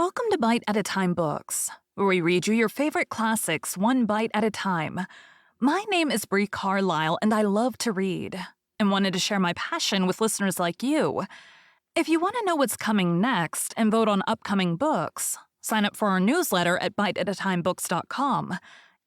Welcome to Bite at a Time Books, where we read you your favorite classics one bite at a time. My name is Bree Carlile, and I love to read, and wanted to share my passion with listeners like you. If you want to know what's coming next and vote on upcoming books, sign up for our newsletter at biteatatimebooks.com.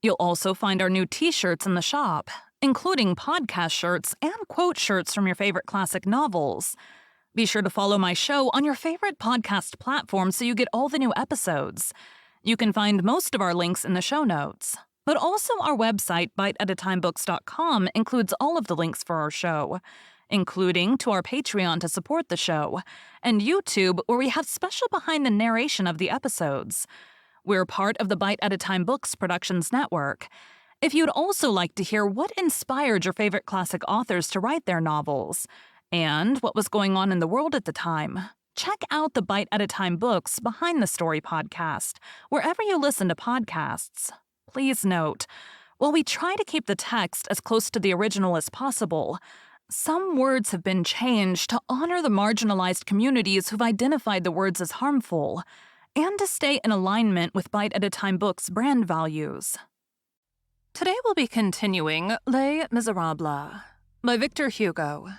You'll also find our new t-shirts in the shop, including podcast shirts and quote shirts from your favorite classic novels. Be sure to follow my show on your favorite podcast platform so you get all the new episodes. You can find most of our links in the show notes, but also our website, biteatatimebooks.com, includes all of the links for our show, including to our Patreon to support the show, and YouTube, where we have special behind the narration of the episodes. We're part of the Bite at a Time Books Productions Network. If you'd also like to hear what inspired your favorite classic authors to write their novels, and what was going on in the world at the time, check out the Bite at a Time Books Behind the Story podcast, wherever you listen to podcasts. Please note, while we try to keep the text as close to the original as possible, some words have been changed to honor the marginalized communities who've identified the words as harmful, and to stay in alignment with Bite at a Time Books' brand values. Today we'll be continuing Les Miserables by Victor Hugo.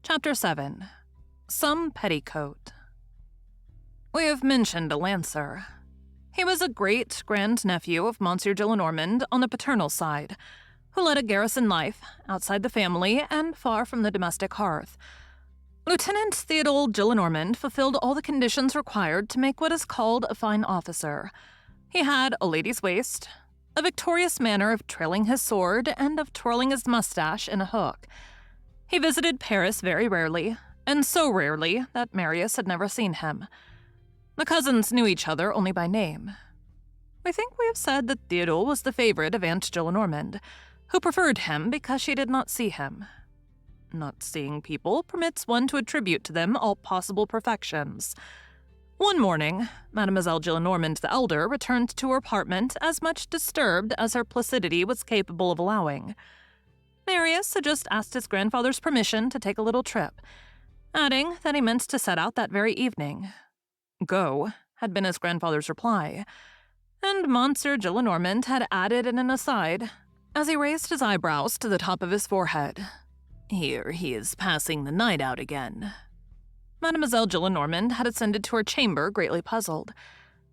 Chapter 7. Some Petticoat. We have mentioned a Lancer. He was a great-grandnephew of Monsieur Gillenormand on the paternal side, who led a garrison life outside the family and far from the domestic hearth. Lieutenant Theodore Gillenormand fulfilled all the conditions required to make what is called a fine officer. He had a lady's waist, a victorious manner of trailing his sword, and of twirling his mustache in a hook. He visited Paris very rarely, and so rarely that Marius had never seen him. The cousins knew each other only by name. We think we have said that Theodore was the favorite of Aunt Gillenormand, who preferred him because she did not see him. Not seeing people permits one to attribute to them all possible perfections. One morning, Mademoiselle Gillenormand the elder returned to her apartment as much disturbed as her placidity was capable of allowing. Marius had just asked his grandfather's permission to take a little trip, adding that he meant to set out that very evening. Go, had been his grandfather's reply, and Monsieur Gillenormand had added in an aside, as he raised his eyebrows to the top of his forehead, "Here he is passing the night out again." Mademoiselle Gillenormand had ascended to her chamber greatly puzzled,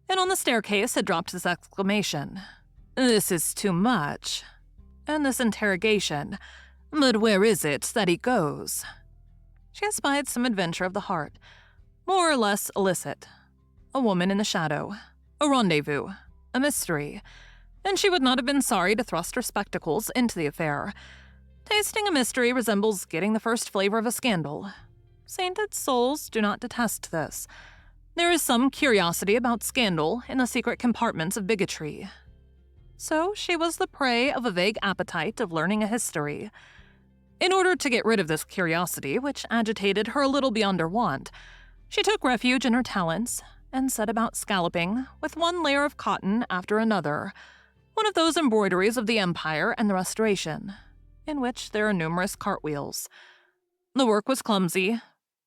and on the staircase had dropped this exclamation, "This is too much," and this interrogation, "But where is it that he goes?" She espied some adventure of the heart, more or less illicit. A woman in the shadow, a rendezvous, a mystery, and she would not have been sorry to thrust her spectacles into the affair. Tasting a mystery resembles getting the first flavor of a scandal. Sainted souls do not detest this. There is some curiosity about scandal in the secret compartments of bigotry. So she was the prey of a vague appetite of learning a history. In order to get rid of this curiosity, which agitated her a little beyond her wont, she took refuge in her talents and set about scalloping, with one layer of cotton after another, one of those embroideries of the Empire and the Restoration, in which there are numerous cartwheels. The work was clumsy,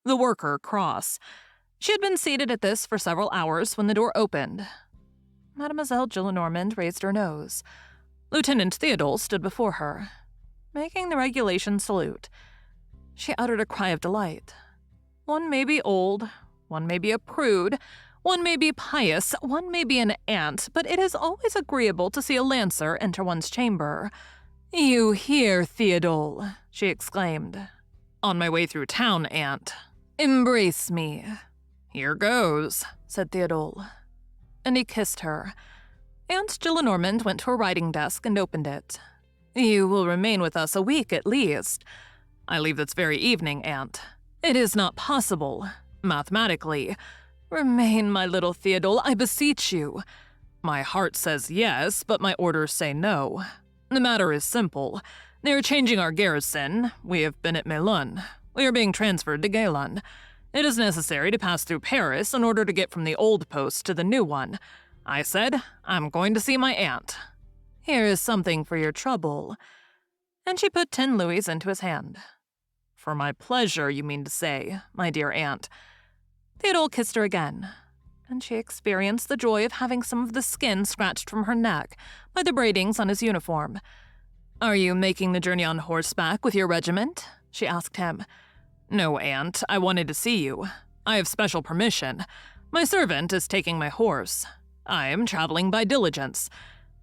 the worker cross. She had been seated at this for several hours when the door opened. Mademoiselle Gillenormand raised her nose. Lieutenant Theodore stood before her, making the regulation salute. She uttered a cry of delight. One may be old, one may be a prude, one may be pious, one may be an aunt, but it is always agreeable to see a Lancer enter one's chamber. "You here, Theodore?" she exclaimed. "On my way through town, aunt." "Embrace me." "Here goes," said Theodore. And he kissed her. Aunt Gillenormand went to her writing desk and opened it. "You will remain with us a week at least." "I leave this very evening, aunt." "It is not possible, mathematically." "Remain, my little Theodore, I beseech you." "My heart says yes, but my orders say no. The matter is simple. They are changing our garrison. We have been at Melun. We are being transferred to Gaillon. It is necessary to pass through Paris in order to get from the old post to the new one. I said, I'm going to see my aunt. Here is something for your trouble." And she put 10 louis into his hand. "For my pleasure, you mean to say, my dear aunt." Theodore kissed her again, and she experienced the joy of having some of the skin scratched from her neck by the braidings on his uniform. "Are you making the journey on horseback with your regiment?" she asked him. "No, Aunt. I wanted to see you. I have special permission. My servant is taking my horse. I am traveling by diligence.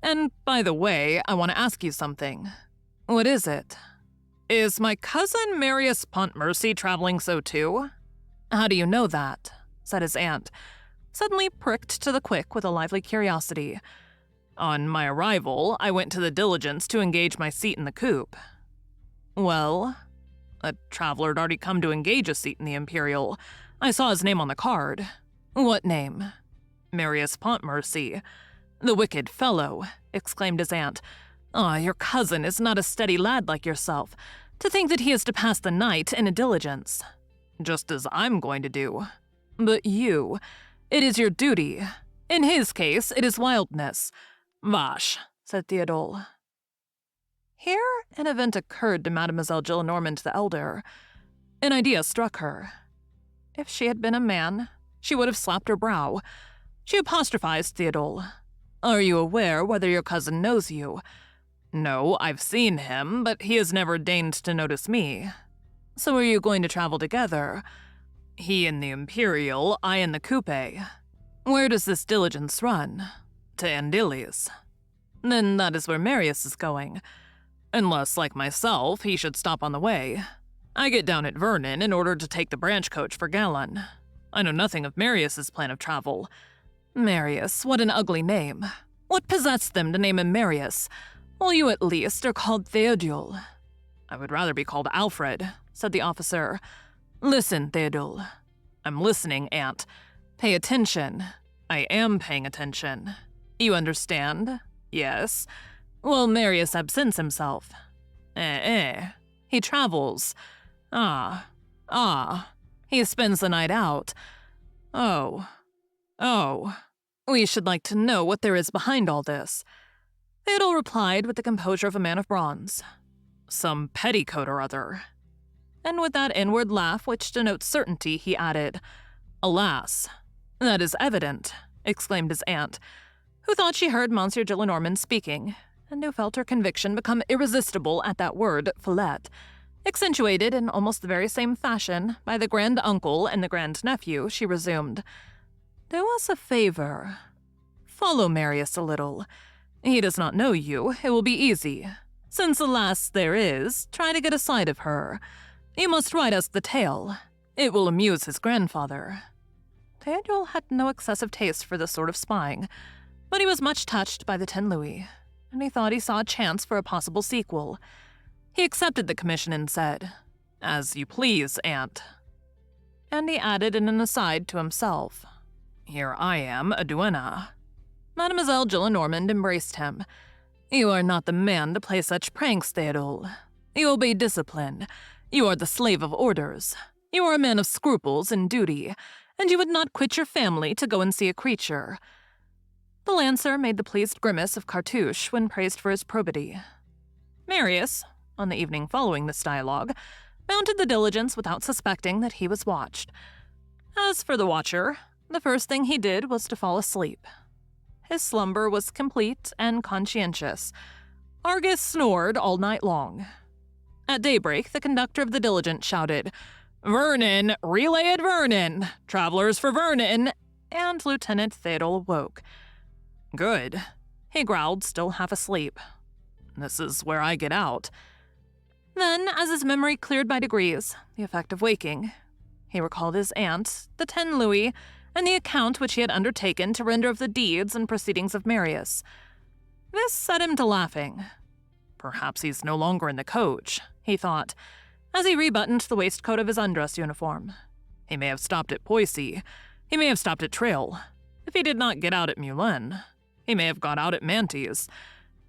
And, by the way, I want to ask you something." "What is it?" "Is my cousin Marius Pontmercy traveling so too?" "How do you know that?" said his aunt, suddenly pricked to the quick with a lively curiosity. "On my arrival, I went to the diligence to engage my seat in the coupe." "Well?" "A traveler had already come to engage a seat in the Imperial. I saw his name on the card." "What name?" "Marius Pontmercy." "The wicked fellow," exclaimed his aunt. "Ah, your cousin is not a steady lad like yourself. To think that he is to pass the night in a diligence." "Just as I'm going to do." "But you, it is your duty. In his case, it is wildness." "Vash," said Theodule. Here an event occurred to Mademoiselle Gillenormand the elder. An idea struck her. If she had been a man, she would have slapped her brow. She apostrophized Theodule. "Are you aware whether your cousin knows you?" "No, I've seen him, but he has never deigned to notice me." "So are you going to travel together?" "He in the Imperial, I in the coupe." "Where does this diligence run?" "To Antilles." "Then that is where Marius is going." "Unless, like myself, he should stop on the way. I get down at Vernon in order to take the branch coach for Gallon. I know nothing of Marius's plan of travel." "Marius, what an ugly name. What possessed them to name him Marius? Well, you at least are called Theodule." "I would rather be called Alfred," said the officer. "Listen, Theodule." "I'm listening, Aunt." "Pay attention." "I am paying attention." "You understand?" "Yes." "Well, Marius absents himself." He travels." Ah. "He spends the night out." Oh. "We should like to know what there is behind all this." Theodule replied with the composure of a man of bronze. "Some petticoat or other." And with that inward laugh which denotes certainty, he added, "Alas, that is evident," exclaimed his aunt, who thought she heard Monsieur Gillenormand speaking, and who felt her conviction become irresistible at that word, fillet, accentuated in almost the very same fashion by the grand-uncle and the grand-nephew. She resumed, "Do us a favor. Follow Marius a little. He does not know you. It will be easy. Since, alas, there is, try to get a sight of her. You must write us the tale. It will amuse his grandfather." Theodule had no excessive taste for this sort of spying, but he was much touched by the 10 louis, and he thought he saw a chance for a possible sequel. He accepted the commission and said, "As you please, Aunt." And he added in an aside to himself, "Here I am, a duenna." Mademoiselle Gillenormand embraced him. "You are not the man to play such pranks, Theodule. You obey discipline. You are the slave of orders. You are a man of scruples and duty, and you would not quit your family to go and see a creature." The lancer made the pleased grimace of Cartouche when praised for his probity. Marius, on the evening following this dialogue, mounted the diligence without suspecting that he was watched. As for the watcher, the first thing he did was to fall asleep. His slumber was complete and conscientious. Argus snored all night long. At daybreak, the conductor of the diligence shouted, "Vernon! Relay at Vernon! Travelers for Vernon!" And Lieutenant Theodule awoke. "Good," he growled, still half asleep. "This is where I get out." Then, as his memory cleared by degrees, the effect of waking, he recalled his aunt, the 10 louis, and the account which he had undertaken to render of the deeds and proceedings of Marius. This set him to laughing. Perhaps he's no longer in the coach, he thought, as he rebuttoned the waistcoat of his undress uniform. He may have stopped at Poissy. He may have stopped at Trail. If he did not get out at Moulin, he may have got out at Mantes,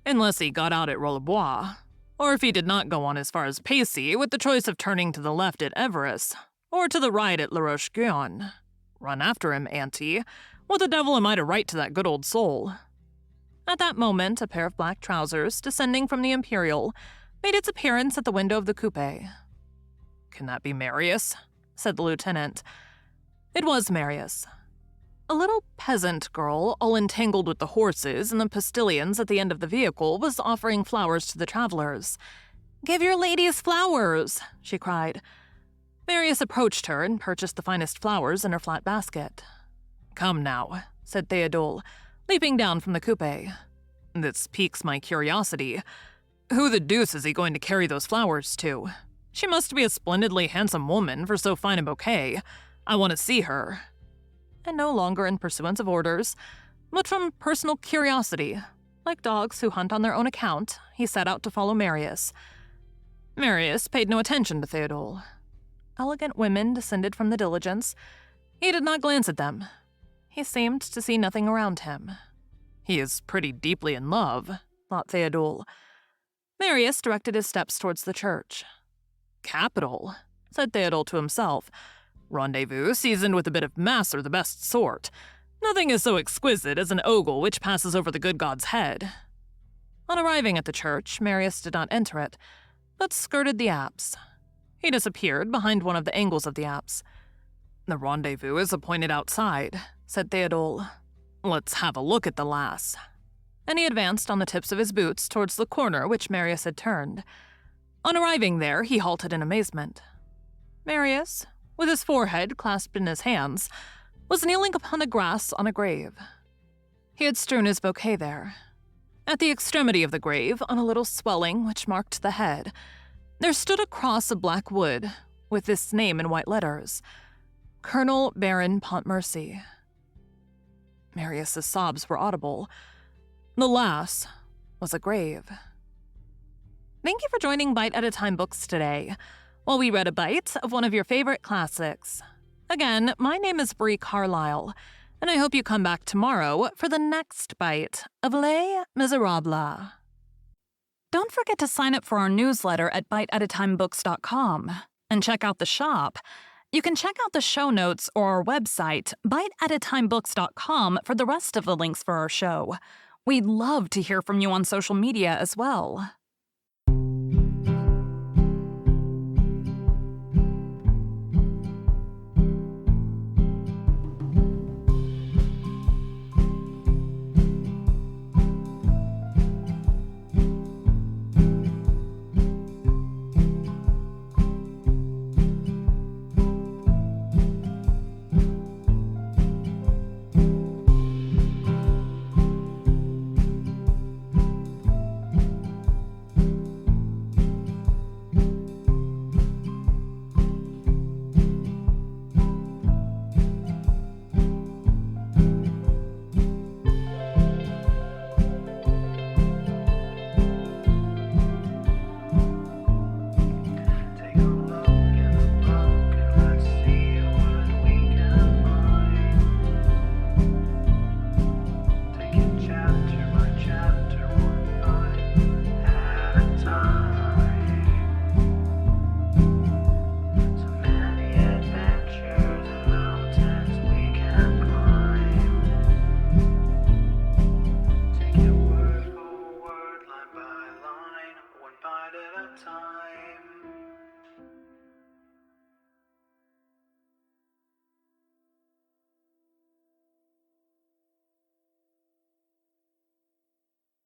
unless he got out at Rollebois. Or if he did not go on as far as Pacy, with the choice of turning to the left at Everest, or to the right at La Roche-Guyon. Run after him, Auntie. What the devil am I to write to that good old soul? At that moment, a pair of black trousers, descending from the Imperial, made its appearance at the window of the coupe. "Can that be Marius?" said the lieutenant. It was Marius. A little peasant girl, all entangled with the horses and the postilions at the end of the vehicle, was offering flowers to the travelers. "Give your ladies flowers," she cried. Marius approached her and purchased the finest flowers in her flat basket. "Come now," said Théodule, leaping down from the coupe. "This piques my curiosity. Who the deuce is he going to carry those flowers to? She must be a splendidly handsome woman for so fine a bouquet. I want to see her." And no longer in pursuance of orders, but from personal curiosity, like dogs who hunt on their own account, he set out to follow Marius. Marius paid no attention to Théodule. Elegant women descended from the diligence. He did not glance at them. He seemed to see nothing around him. "He is pretty deeply in love," thought Théodule. Marius directed his steps towards the church. "Capital," said Théodule to himself. "Rendezvous seasoned with a bit of mass are the best sort. Nothing is so exquisite as an ogle which passes over the good God's head." On arriving at the church, Marius did not enter it, but skirted the apse. He disappeared behind one of the angles of the apse. "The rendezvous is appointed outside," said Théodule. "Let's have a look at the lass." And he advanced on the tips of his boots towards the corner which Marius had turned. On arriving there, he halted in amazement. Marius, with his forehead clasped in his hands, was kneeling upon the grass on a grave. He had strewn his bouquet there. At the extremity of the grave, on a little swelling which marked the head, there stood a cross of black wood, with this name in white letters: Colonel Baron Pontmercy. Marius's sobs were audible. The lass was a grave. Thank you for joining Bite at a Time Books today, while we read a bite of one of your favorite classics. Again, my name is Bree Carlile, and I hope you come back tomorrow for the next bite of Les Miserables. Don't forget to sign up for our newsletter at biteatatimebooks.com and check out the shop. You can check out the show notes or our website, biteatatimebooks.com, for the rest of the links for our show. We'd love to hear from you on social media as well.